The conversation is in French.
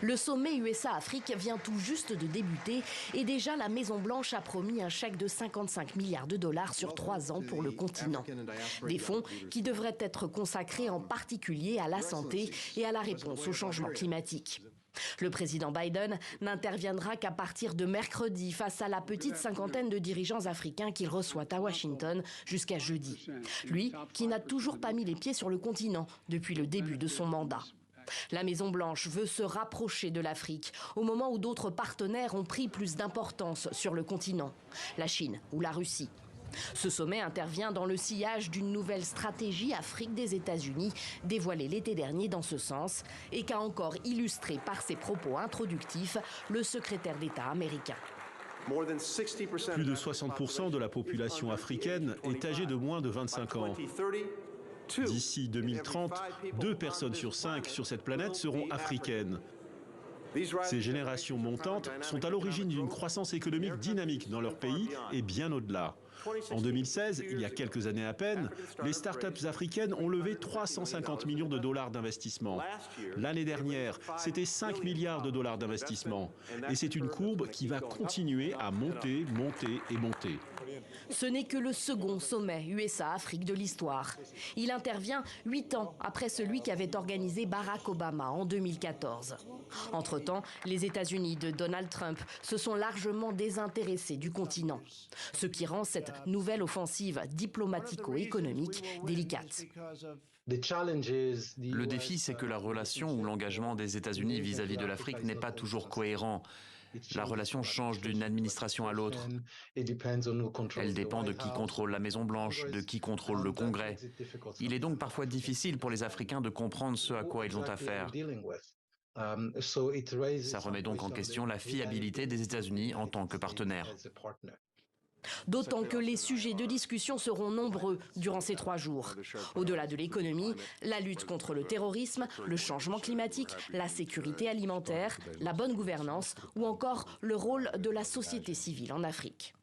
Le sommet USA-Afrique vient tout juste de débuter et déjà la Maison-Blanche a promis un chèque de 55 milliards de dollars sur 3 ans pour le continent. Des fonds qui devraient être consacrés en particulier à la santé et à la réponse au changement climatique. Le président Biden n'interviendra qu'à partir de mercredi face à la petite cinquantaine de dirigeants africains qu'il reçoit à Washington jusqu'à jeudi. Lui qui n'a toujours pas mis les pieds sur le continent depuis le début de son mandat. La Maison-Blanche veut se rapprocher de l'Afrique au moment où d'autres partenaires ont pris plus d'importance sur le continent, la Chine ou la Russie. Ce sommet intervient dans le sillage d'une nouvelle stratégie Afrique des États-Unis dévoilée l'été dernier dans ce sens et qu'a encore illustré par ses propos introductifs le secrétaire d'État américain. Plus de 60% de la population africaine est âgée de moins de 25 ans. D'ici 2030, 2 personnes sur 5 sur cette planète seront africaines. Ces générations montantes sont à l'origine d'une croissance économique dynamique dans leur pays et bien au-delà. En 2016, il y a quelques années à peine, les startups africaines ont levé 350 millions de dollars d'investissement. L'année dernière, c'était 5 milliards de dollars d'investissement. Et c'est une courbe qui va continuer à monter, monter et monter. Ce n'est que le second sommet USA-Afrique de l'histoire. Il intervient 8 ans après celui qu'avait organisé Barack Obama en 2014. Entre-temps, les États-Unis de Donald Trump se sont largement désintéressés du continent, ce qui rend cette nouvelle offensive diplomatico-économique délicate. Le défi, c'est que la relation ou l'engagement des États-Unis vis-à-vis de l'Afrique n'est pas toujours cohérent. La relation change d'une administration à l'autre. Elle dépend de qui contrôle la Maison-Blanche, de qui contrôle le Congrès. Il est donc parfois difficile pour les Africains de comprendre ce à quoi ils ont affaire. Ça remet donc en question la fiabilité des États-Unis en tant que partenaire. D'autant que les sujets de discussion seront nombreux durant ces 3 jours. Au-delà de l'économie, la lutte contre le terrorisme, le changement climatique, la sécurité alimentaire, la bonne gouvernance ou encore le rôle de la société civile en Afrique.